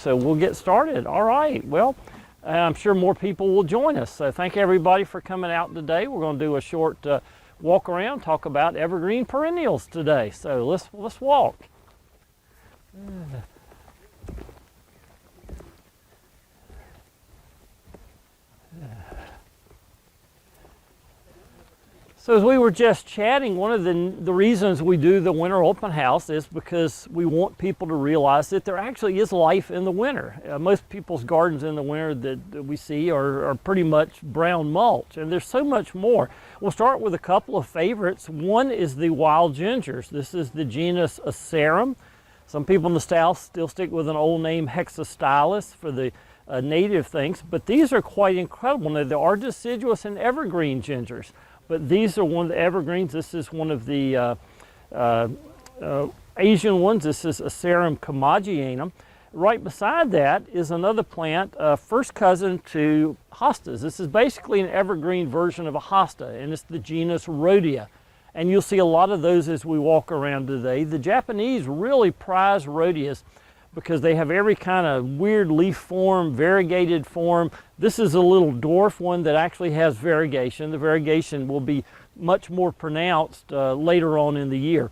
so we'll get started. All right, well, I'm sure more people will join us. So thank everybody for coming out today. We're going to do a short walk around, talk about evergreen perennials today. So let's walk. So as we were just chatting, one of the reasons we do the winter open house is because we want people to realize that there actually is life in the winter. Most people's gardens in the winter that we see are pretty much brown mulch, and there's so much more. We'll start with a couple of favorites. One is the wild gingers. This is the genus Asarum. Some people in the South still stick with an old name, Hexastylus, for the native things, but these are quite incredible. Now, there are deciduous and evergreen gingers, but these are one of the evergreens. This is one of the Asian ones. This is Asarum comaggianum. Right beside that is another plant, first cousin to hostas. This is basically an evergreen version of a hosta, and it's the genus Rohdea. And you'll see a lot of those as we walk around today. The Japanese really prize Rhodeas because they have every kind of weird leaf form, variegated form. This is a little dwarf one that actually has variegation. The variegation will be much more pronounced later on in the year.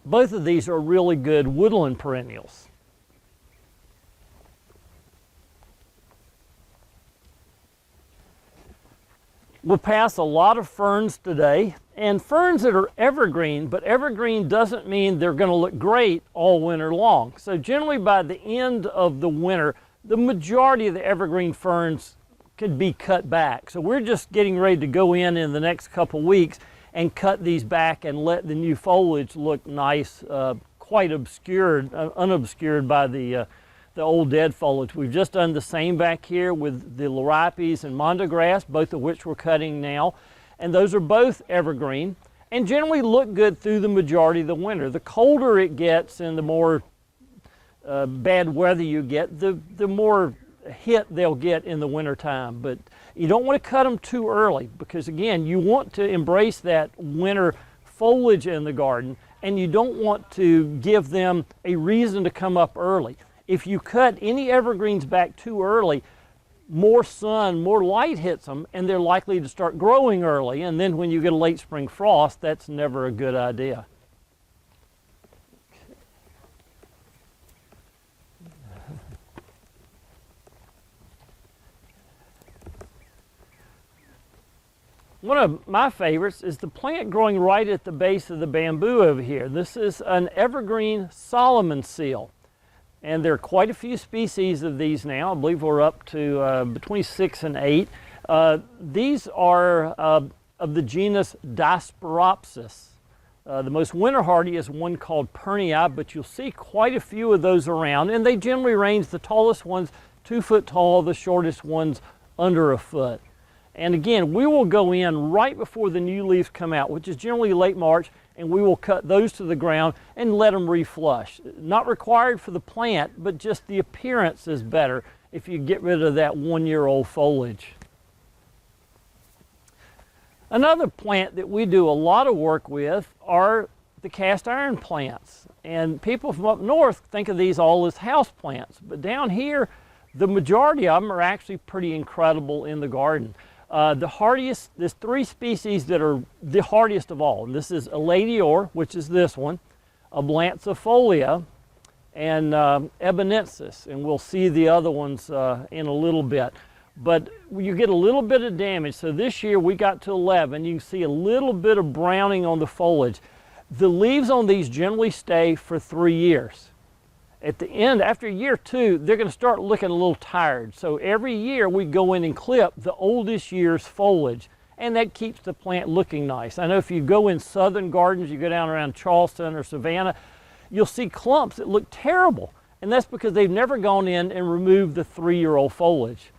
Both of these are really good woodland perennials. We'll pass a lot of ferns today, and ferns that are evergreen, but evergreen doesn't mean they're going to look great all winter long. So generally by the end of the winter, the majority of the evergreen ferns could be cut back. So we're just getting ready to go in the next couple weeks and cut these back and let the new foliage look nice, quite obscured, unobscured by the old dead foliage. We've just done the same back here with the liripes and mondograss, both of which we're cutting now. And those are both evergreen and generally look good through the majority of the winter. The colder it gets and the more bad weather you get, the more hit they'll get in the winter time. But you don't want to cut them too early because, again, you want to embrace that winter foliage in the garden, and you don't want to give them a reason to come up early. If you cut any evergreens back too early, more sun, more light hits them, and they're likely to start growing early. And then when you get a late spring frost, that's never a good idea. One of my favorites is the plant growing right at the base of the bamboo over here. This is an evergreen Solomon seal. And there are quite a few species of these now. I believe we're up to between 6 and 8. These are of the genus Disporopsis. The most winter hardy is one called Pernii, but you'll see quite a few of those around, and they generally range, the tallest ones 2 foot tall, the shortest ones under a foot. And again, we will go in right before the new leaves come out, which is generally late March, and we will cut those to the ground and let them reflush. Not required for the plant, but just the appearance is better if you get rid of that 1-year-old foliage. Another plant that we do a lot of work with are the cast iron plants. And people from up north think of these all as house plants, but down here, the majority of them are actually pretty incredible in the garden. The hardiest, there's 3 species that are the hardiest of all. And this is Eladior, which is this one, Ablancifolia, and Ebenensis. And we'll see the other ones in a little bit. But you get a little bit of damage. So this year we got to 11. You can see a little bit of browning on the foliage. The leaves on these generally stay for 3 years. At the end, after year 2, they're going to start looking a little tired. So every year we go in and clip the oldest year's foliage, and that keeps the plant looking nice. I know if you go in southern gardens, you go down around Charleston or Savannah, you'll see clumps that look terrible. And that's because they've never gone in and removed the 3-year-old foliage.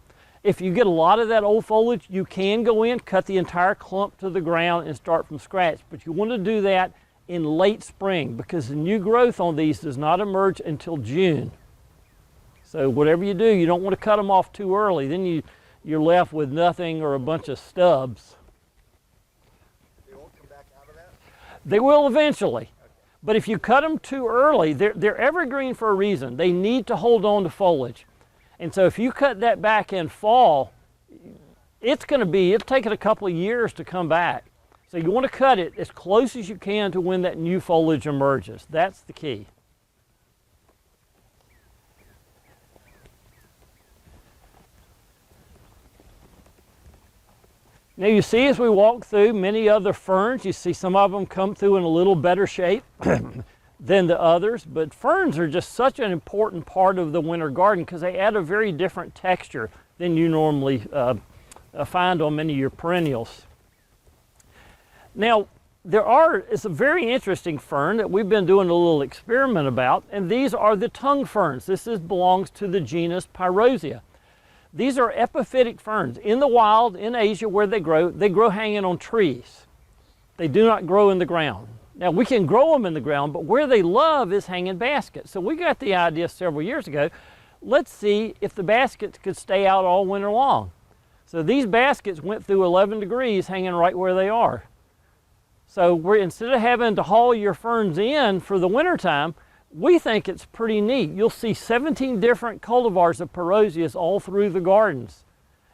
If you get a lot of that old foliage, you can go in, cut the entire clump to the ground and start from scratch. But you want to do that in late spring because the new growth on these does not emerge until June. So whatever you do, you don't want to cut them off too early. Then you're left with nothing or a bunch of stubs. They won't come back out of that? They will eventually. But if you cut them too early, they're evergreen for a reason. They need to hold on to foliage. And so if you cut that back in fall, it'll take it a couple of years to come back. So you want to cut it as close as you can to when that new foliage emerges. That's the key. Now you see as we walk through many other ferns, you see some of them come through in a little better shape than the others, but ferns are just such an important part of the winter garden because they add a very different texture than you normally find on many of your perennials. Now, it's a very interesting fern that we've been doing a little experiment about, and these are the tongue ferns. This belongs to the genus Pyrosia. These are epiphytic ferns. In the wild, in Asia where they grow hanging on trees. They do not grow in the ground. Now, we can grow them in the ground, but where they love is hanging baskets. So we got the idea several years ago, let's see if the baskets could stay out all winter long. So these baskets went through 11 degrees hanging right where they are. So instead of having to haul your ferns in for the wintertime, we think it's pretty neat. You'll see 17 different cultivars of Pyrosias all through the gardens.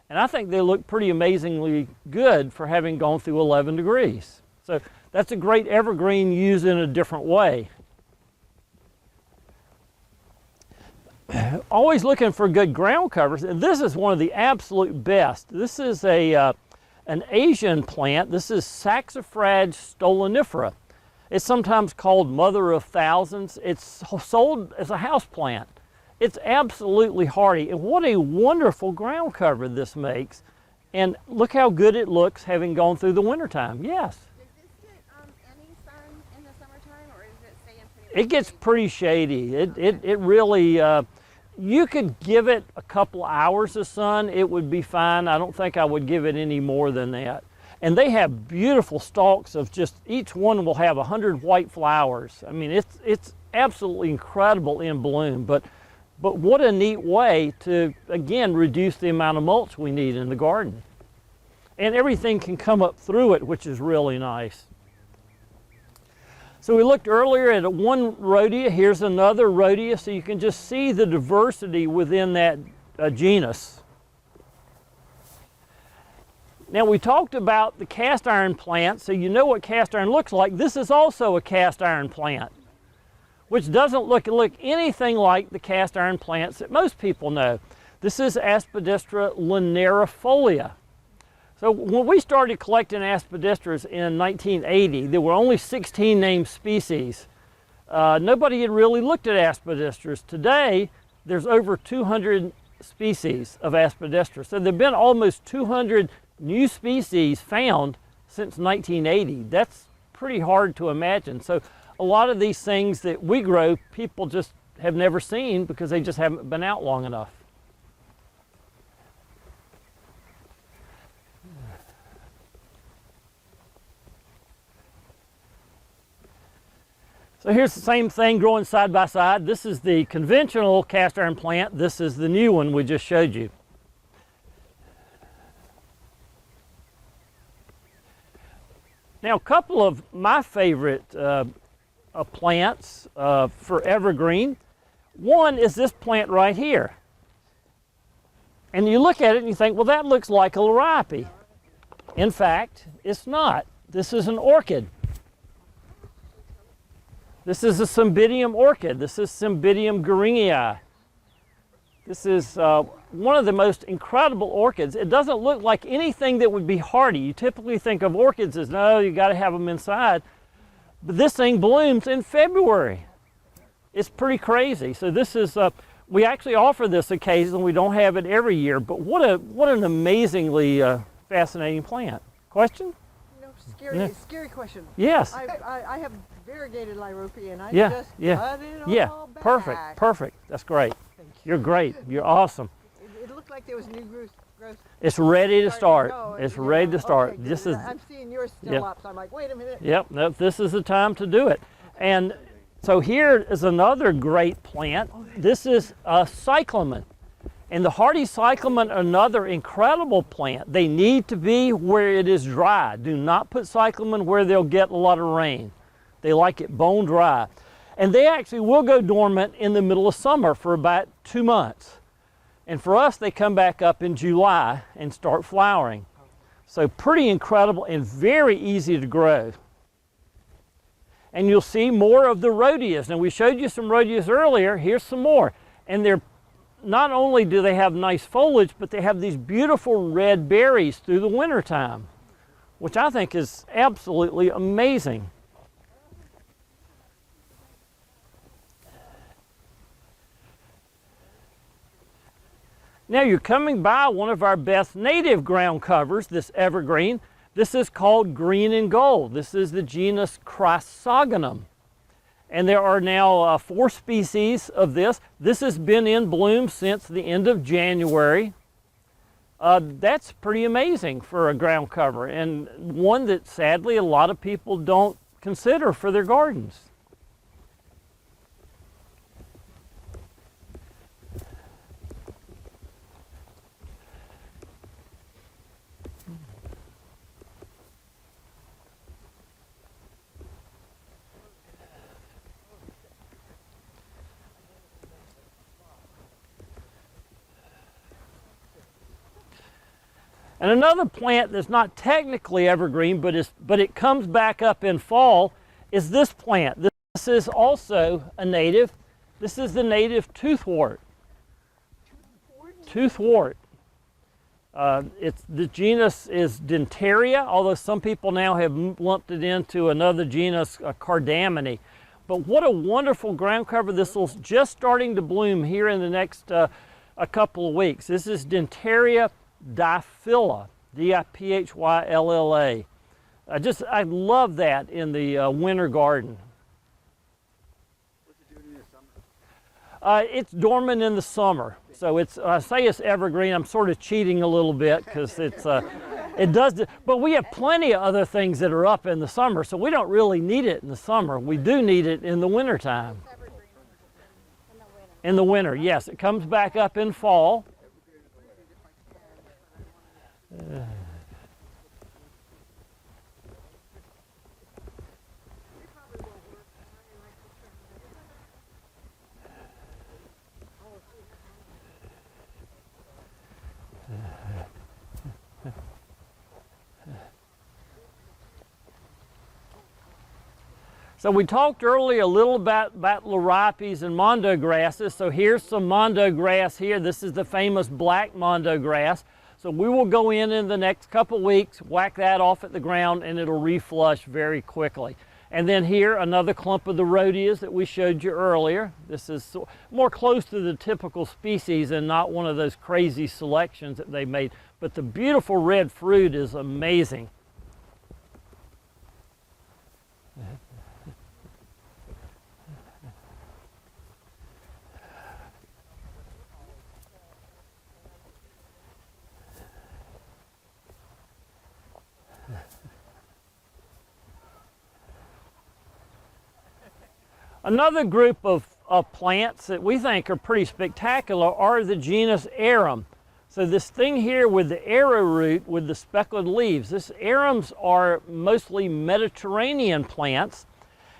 And I think they look pretty amazingly good for having gone through 11 degrees. So that's a great evergreen used in a different way. Always looking for good ground covers, and this is one of the absolute best. This is an Asian plant. This is Saxifrage stolonifera. It's sometimes called Mother of Thousands. It's sold as a house plant. It's absolutely hardy, and what a wonderful ground cover this makes. And look how good it looks having gone through the wintertime. Yes? Does this get any sun in the summertime, or does it stay in pretty It gets pretty shady. It really, you could give it a couple hours of sun, it would be fine. I don't think I would give it any more than that. And they have beautiful stalks of each one will have 100 white flowers. I mean, it's absolutely incredible in bloom, but what a neat way to, again, reduce the amount of mulch we need in the garden. And everything can come up through it, which is really nice. So we looked earlier at one Rohdea, here's another Rohdea, so you can just see the diversity within that genus. Now we talked about the cast iron plant, so you know what cast iron looks like. This is also a cast iron plant, which doesn't look anything like the cast iron plants that most people know. This is Aspidistra linearifolia. So when we started collecting aspidistras in 1980, there were only 16 named species. Nobody had really looked at aspidistras. Today, there's over 200 species of aspidistras. So there have been almost 200 new species found since 1980. That's pretty hard to imagine. So a lot of these things that we grow, people just have never seen because they just haven't been out long enough. So here's the same thing growing side by side. This is the conventional cast iron plant. This is the new one we just showed you. Now, a couple of my favorite plants for evergreen. One is this plant right here. And you look at it and you think, well, that looks like a liripe. In fact, it's not. This is an orchid. This is a Cymbidium orchid. This is Cymbidium gueringii. This is one of the most incredible orchids. It doesn't look like anything that would be hardy. You typically think of orchids as, no, you got to have them inside. But this thing blooms in February. It's pretty crazy. So this is, we actually offer this occasionally. We don't have it every year, but what an amazingly fascinating plant. Question? No, scary question. Yes. I have variegated liripe, and I just cut it all back. Perfect. That's great. You're great. You're awesome. It looked like there was new growth. It's ready to start. It's ready to start. Okay, this is. I'm seeing yours still up, so I'm like, wait a minute. Yep. Nope, this is the time to do it. And so here is another great plant. This is a cyclamen. And the hardy cyclamen are another incredible plant. They need to be where it is dry. Do not put cyclamen where they'll get a lot of rain. They like it bone dry. And they actually will go dormant in the middle of summer for about 2 months. And for us, they come back up in July and start flowering. So pretty incredible and very easy to grow. And you'll see more of the Rohdeas. Now we showed you some Rohdeas earlier, here's some more. And they're, not only do they have nice foliage, but they have these beautiful red berries through the winter time, which I think is absolutely amazing. Now you're coming by one of our best native ground covers, this evergreen. This is called green and gold. This is the genus Chrysogonum. And there are now 4 species of this. This has been in bloom since the end of January. That's pretty amazing for a ground cover, and one that sadly a lot of people don't consider for their gardens. And another plant that's not technically evergreen, but it comes back up in fall, is this plant. This is also a native. This is the native toothwort. Toothwort. The genus is Dentaria, although some people now have lumped it into another genus, Cardamine. But what a wonderful ground cover. This will just starting to bloom here in the next a couple of weeks. This is Dentaria diphylla, D-I-P-H-Y-L-L-A. I love that in the winter garden. What's it doing in the summer? It's dormant in the summer, so it's. I say it's evergreen. I'm sort of cheating a little bit because it's. It does, but we have plenty of other things that are up in the summer, so we don't really need it in the summer. We do need it in the winter time. In the winter, yes, it comes back up in fall. So we talked earlier a little about larapes and mondo grasses. So here's some mondo grass here. This is the famous black mondo grass. So we will go in the next couple weeks, whack that off at the ground, and it'll reflush very quickly. And then here, another clump of the Rohdeas that we showed you earlier. This is more close to the typical species and not one of those crazy selections that they made. But the beautiful red fruit is amazing. Another group of plants that we think are pretty spectacular are the genus Arum. So this thing here with the arrowroot with the speckled leaves, this arums are mostly Mediterranean plants.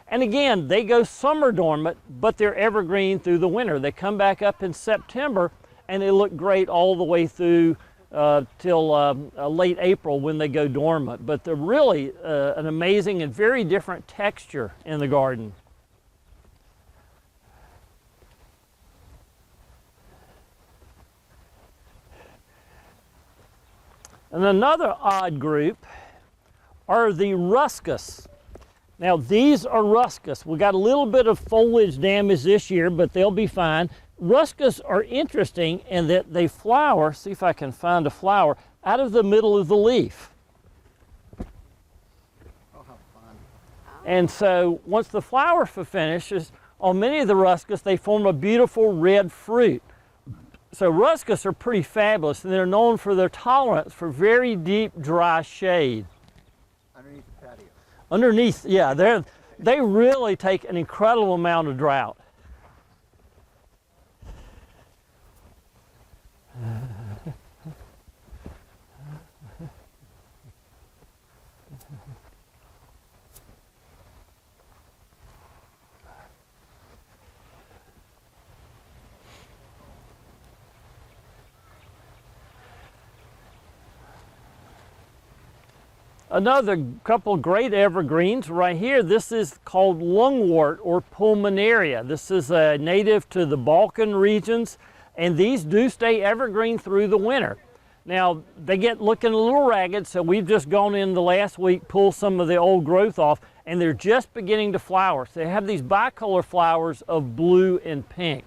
And again, they go summer dormant, but they're evergreen through the winter. They come back up in September and they look great all the way through till late April when they go dormant. But they're really an amazing and very different texture in the garden. And another odd group are the ruscus. Now these are ruscus. We got a little bit of foliage damage this year, but they'll be fine. Ruscus are interesting in that they flower, see if I can find a flower, out of the middle of the leaf. Oh, how fun. And so once the flower finishes, on many of the ruscus, they form a beautiful red fruit. So ruscus are pretty fabulous, and they're known for their tolerance for very deep, dry shade. Underneath the patio. Underneath, yeah, they really take an incredible amount of drought. Another couple great evergreens right here. This is called lungwort or pulmonaria. This is a native to the Balkan regions, and these do stay evergreen through the winter. Now, they get looking a little ragged, so we've just gone in the last week, pulled some of the old growth off, and they're just beginning to flower. So they have these bicolor flowers of blue and pink,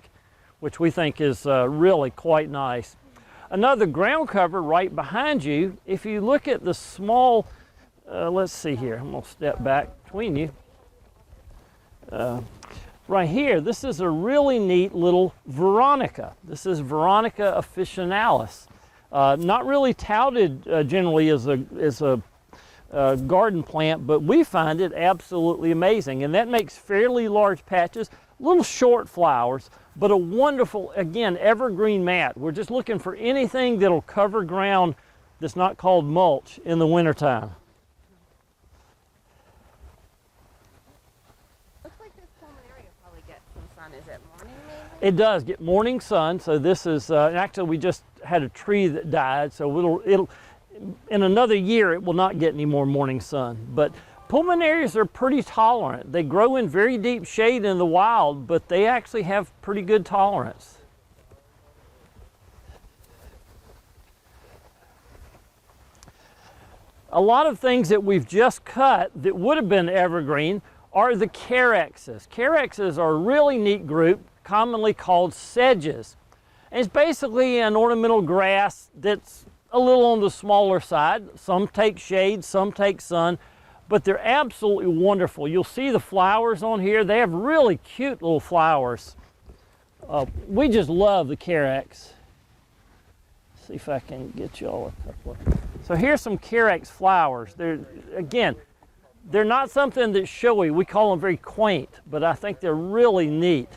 which we think is really quite nice. Another ground cover right behind you, if you look at the small, let's see here, I'm gonna step back between you. Right here, this is a really neat little veronica. This is Veronica officinalis. Not really touted generally as a garden plant, but we find it absolutely amazing. And that makes fairly large patches, little short flowers, but a wonderful, again, evergreen mat. We're just looking for anything that'll cover ground that's not called mulch in the wintertime. Looks like this pulmonaria probably gets some sun. Is it morning maybe? It does get morning sun, so this is, actually we just had a tree that died, so it'll in another year it will not get any more morning sun. But pulmonarias are pretty tolerant. They grow in very deep shade in the wild, but they actually have pretty good tolerance. A lot of things that we've just cut that would have been evergreen are the carexes. Carexes are a really neat group, commonly called sedges. And it's basically an ornamental grass that's a little on the smaller side. Some take shade, some take sun, but they're absolutely wonderful. You'll see the flowers on here. They have really cute little flowers. We just love the carex. See if I can get you all a couple of. So here's some carex flowers. They're not something that's showy. We call them very quaint, but I think they're really neat.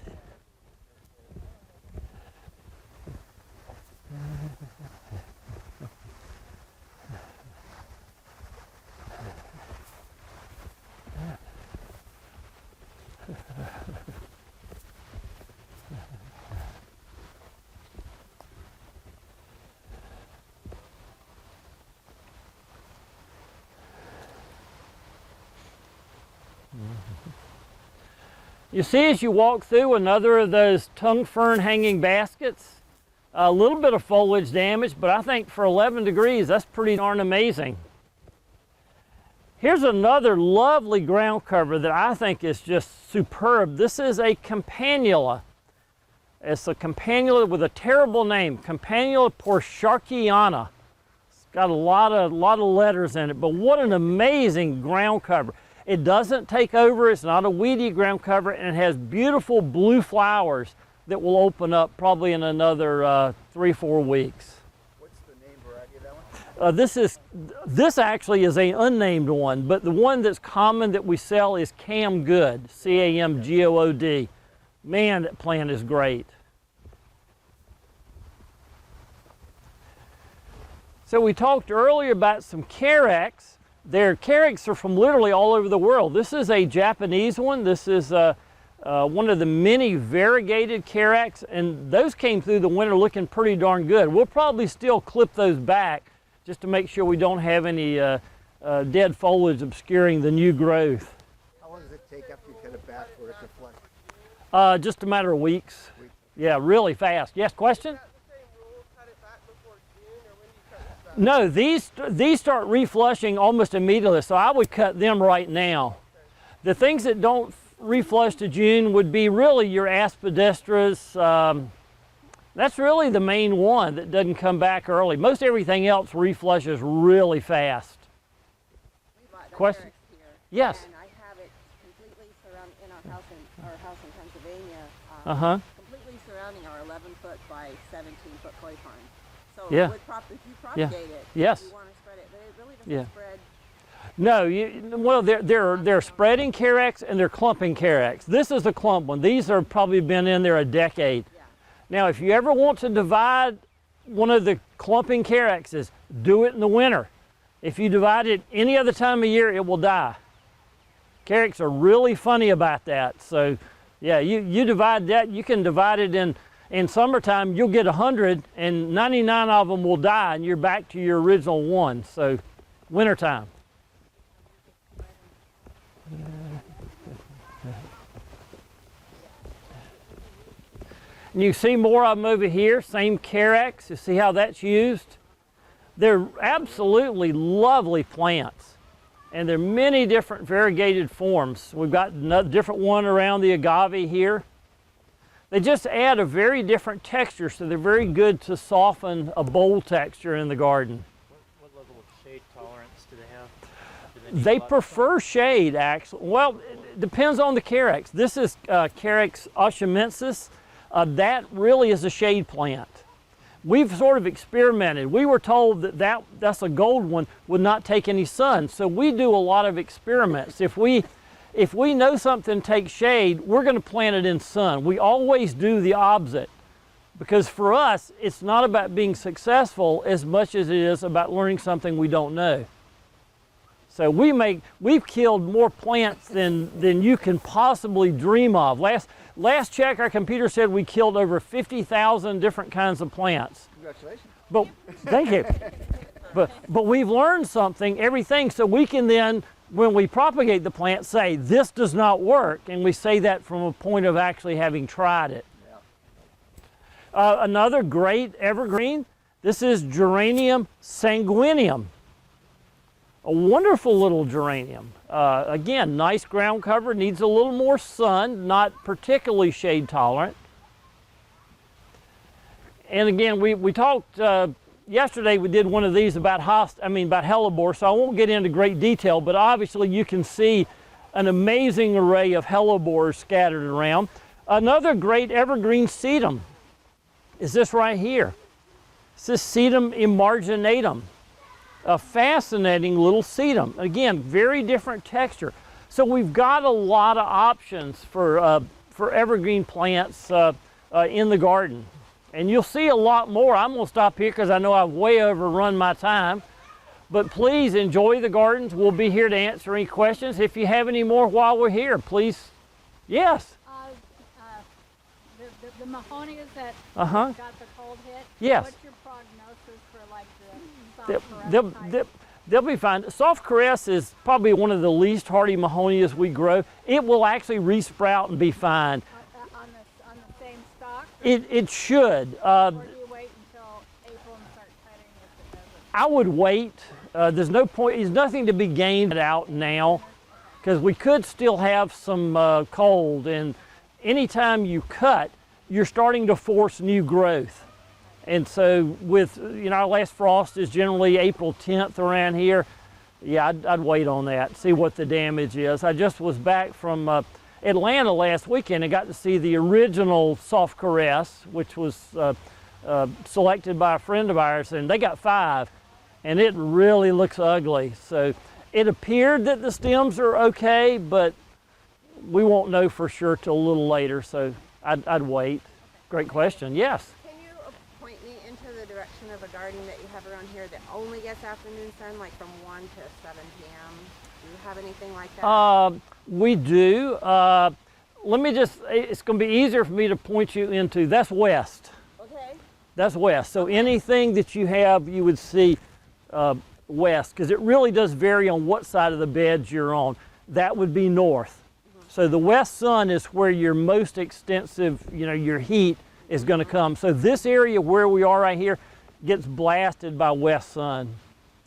You see as you walk through another of those tongue fern hanging baskets, a little bit of foliage damage, but I think for 11 degrees, that's pretty darn amazing. Here's another lovely ground cover that I think is just superb. This is a campanula. It's a campanula with a terrible name, Campanula porciarkiana. It's got a lot of letters in it, but what an amazing ground cover. It doesn't take over, it's not a weedy ground cover, and it has beautiful blue flowers that will open up probably in another 3-4 weeks. What's the name variety of that one? This actually is an unnamed one, but the one that's common that we sell is Cam Good, C-A-M-G-O-O-D. Man, that plant is great. So we talked earlier about some carex. Their carex are from literally all over the world. This is a Japanese one. This is one of the many variegated carex, and those came through the winter looking pretty darn good. We'll probably still clip those back just to make sure we don't have any dead foliage obscuring the new growth. How long does it take after you cut it back for it to flush? Just a matter of weeks. Yeah, really fast. Yes, question? No, these start reflushing almost immediately, so I would cut them right now. The things that don't reflush to June would be really your aspidistras. That's really the main one that doesn't come back early. Most everything else reflushes really fast. We bought the Question? carex here, Yes. and I have it completely surrounded in our house in Pennsylvania. Completely surrounding our 11-foot by 17-foot koi pond. So Yeah. if you propagate it, Yes. if you want to spread it, it really doesn't Yeah. spread. No, they're spreading carex and they're clumping carex. This is a clump one. These are probably been in there a decade. Yeah. Now, if you ever want to divide one of the clumping carexes, do it in the winter. If you divide it any other time of year, it will die. Carex are really funny about that. So, yeah, you divide that. You can divide it in summertime. You'll get 100, and 99 of them will die, and you're back to your original one. So, wintertime. And you see more of them over here, same Carex. You see how that's used? They're absolutely lovely plants. And there are many different variegated forms. We've got a different one around the agave here. They just add a very different texture, so they're very good to soften a bold texture in the garden. What level of shade tolerance do they have? They prefer shade, actually. Well, it depends on the Carex. This is Carex oshimensis. That really is a shade plant. We've sort of experimented. We were told that that's a gold one, would not take any sun. So we do a lot of experiments. If we know something takes shade, we're going to plant it in sun. We always do the opposite, because for us, it's not about being successful as much as it is about learning something we don't know. So we've killed more plants than you can possibly dream of. Last check, our computer said we killed over 50,000 different kinds of plants. Congratulations. But thank you. But we've learned something, everything, so we can then, when we propagate the plant, say this does not work, and we say that from a point of actually having tried it. Yeah. Another great evergreen. This is Geranium sanguineum. A wonderful little geranium. Again, nice ground cover, needs a little more sun, not particularly shade tolerant. And again, we talked yesterday. We did one of these about hellebore, so I won't get into great detail, but obviously you can see an amazing array of hellebores scattered around. Another great evergreen sedum is this right here. This is Sedum emarginatum. A fascinating little sedum. Again, very different texture. So we've got a lot of options for evergreen plants in the garden. And you'll see a lot more. I'm going to stop here because I know I've way overrun my time. But please enjoy the gardens. We'll be here to answer any questions. If you have any more while we're here, please. Yes? The mahonias that Uh-huh. got the cold hit, Yes. what's your prognosis for like the soft caress type? They'll be fine. Soft caress is probably one of the least hardy mahonias we grow. It will actually resprout and be fine. On the same stock? It should. Or do you wait until April and start cutting if it doesn't? I would wait. There's no point. There's nothing to be gained out now, because we could still have some cold. And anytime you cut, you're starting to force new growth. And so with, our last frost is generally April 10th around here. Yeah, I'd wait on that, see what the damage is. I just was back from Atlanta last weekend and got to see the original soft caress, which was selected by a friend of ours, and they got 5, and it really looks ugly. So it appeared that the stems are okay, but we won't know for sure till a little later, so I'd wait. Great question. Yes? Can you point me into the direction of a garden that you have around here that only gets afternoon sun, like from 1 to 7 p.m.? Do you have anything like that? We do. Let me just, it's going to be easier for me to point you into, that's west. Okay. That's west. So anything that you have, you would see west, because it really does vary on what side of the beds you're on. That would be north. So the west sun is where your most extensive, your heat is going to come. So this area where we are right here gets blasted by west sun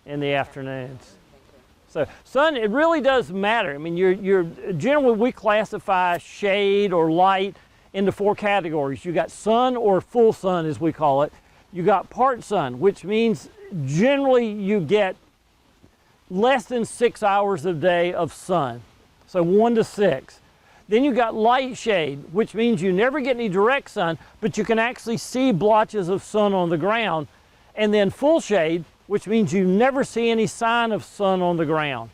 in the afternoons. So sun, it really does matter. I mean, generally we classify shade or light into 4 categories. You got sun, or full sun as we call it. You got part sun, which means generally you get less than 6 hours a day of sun. So 1 to 6. Then you got light shade, which means you never get any direct sun, but you can actually see blotches of sun on the ground. And then full shade, which means you never see any sign of sun on the ground.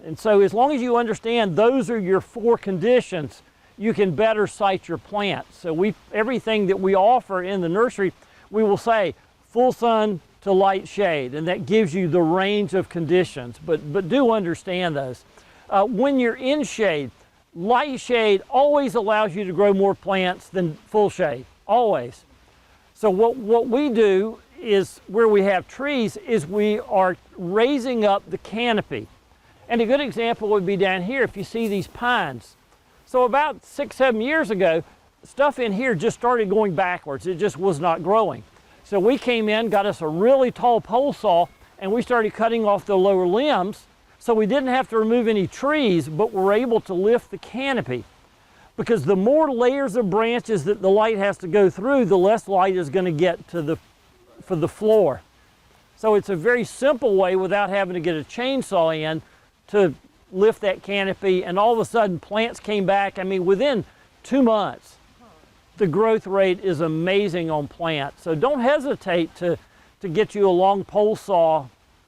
And so as long as you understand those are your 4 conditions, you can better site your plants. So everything that we offer in the nursery, we will say full sun to light shade, and that gives you the range of conditions, but do understand those. When you're in shade, light shade always allows you to grow more plants than full shade, always. So what we do is, where we have trees, is we are raising up the canopy. And a good example would be down here if you see these pines. So about 6, 7 years ago, stuff in here just started going backwards. It just was not growing. So we came in, got us a really tall pole saw, and we started cutting off the lower limbs, so we didn't have to remove any trees, but we're able to lift the canopy. Because the more layers of branches that the light has to go through, the less light is going to get to for the floor. So it's a very simple way, without having to get a chainsaw in, to lift that canopy, and all of a sudden plants came back. I mean, within 2 months, the growth rate is amazing on plants. So don't hesitate to get you a long pole saw.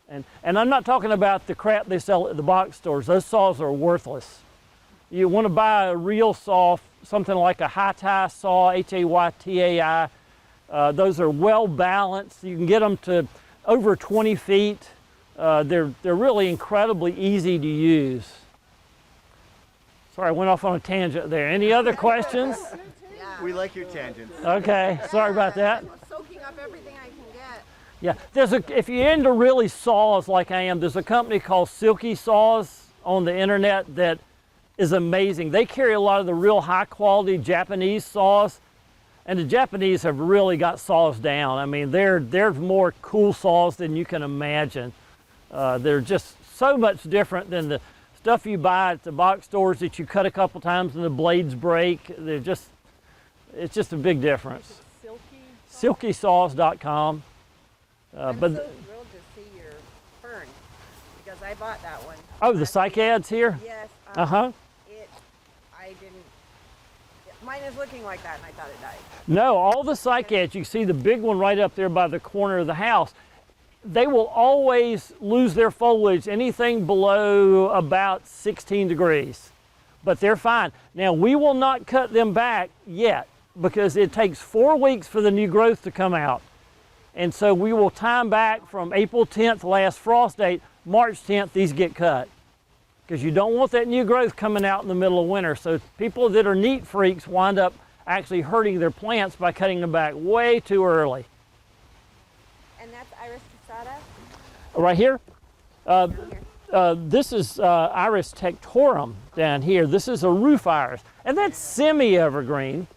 And I'm not talking about the crap they sell at the box stores. Those saws are worthless. You want to buy a real saw, something like a high-tie saw, Haytai. Those are well balanced. You can get them to over 20 feet. They're really incredibly easy to use. Sorry, I went off on a tangent there. Any other questions? Yeah. We like your tangents. Okay, sorry about that. I'm soaking up everything I can get. Yeah, if you're into really saws like I am, there's a company called Silky Saws on the internet that is amazing. They carry a lot of the real high quality Japanese saws, and the Japanese have really got saws down. I mean, they're more cool saws than you can imagine. They're just so much different than the stuff you buy at the box stores that you cut a couple times and the blades break. It's just a big difference. SilkySaws.com. I'm But so thrilled to see your fern, because I bought that one. oh, the cycads here? Yes. Uh-huh. Mine is looking like that, and I thought it died. No, all the cycads, you see the big one right up there by the corner of the house, they will always lose their foliage anything below about 16 degrees. But they're fine. Now, we will not cut them back yet, because it takes 4 weeks for the new growth to come out. And so we will time back from April 10th, last frost date, March 10th, these get cut. Because you don't want that new growth coming out in the middle of winter. So people that are neat freaks wind up actually hurting their plants by cutting them back way too early. And that's Iris Casada? Right here? This is Iris tectorum down here. This is a roof iris. And that's semi-evergreen.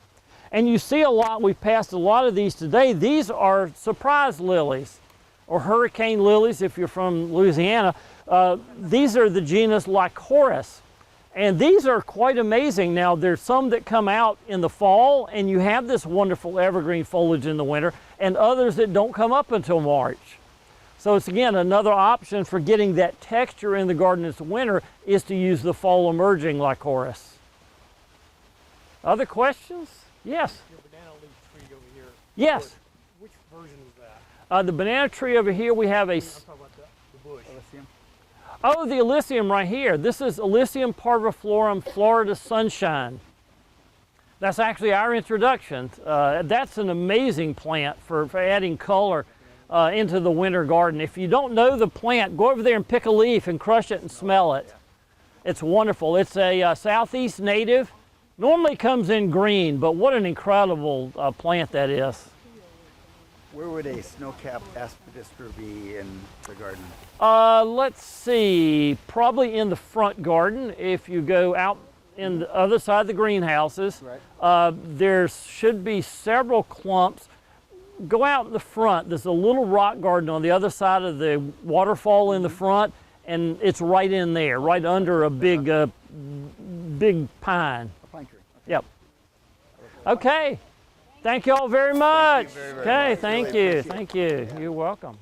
And you see a lot, we've passed a lot of these today. These are surprise lilies, or hurricane lilies if you're from Louisiana. These are the genus Lycoris, and these are quite amazing. Now, there's some that come out in the fall, and you have this wonderful evergreen foliage in the winter, and others that don't come up until March. So it's, again, another option for getting that texture in the garden this winter is to use the fall emerging Lycoris. Other questions? Yes? Your banana leaf tree over here. Yes. Which version is that? The banana tree over here, we have a... I'm talking about the bush. Oh, the Elysium right here. This is Elysium parviflorum Florida Sunshine. That's actually our introduction. That's an amazing plant for adding color into the winter garden. If you don't know the plant, go over there and pick a leaf and crush it and smell it. It's wonderful. It's a southeast native. Normally comes in green, but what an incredible plant that is. Where would a snow-capped aspidistra be in the garden? Let's see, probably in the front garden. If you go out in the other side of the greenhouses, right. There should be several clumps. Go out in the front. There's a little rock garden on the other side of the waterfall in the front, and it's right in there, right under a big, big pine. A pine tree. Okay. Yep. Okay. Thank you all very much. Thank you very, very Okay, much. thank Really you. appreciate it. Thank you. You're welcome.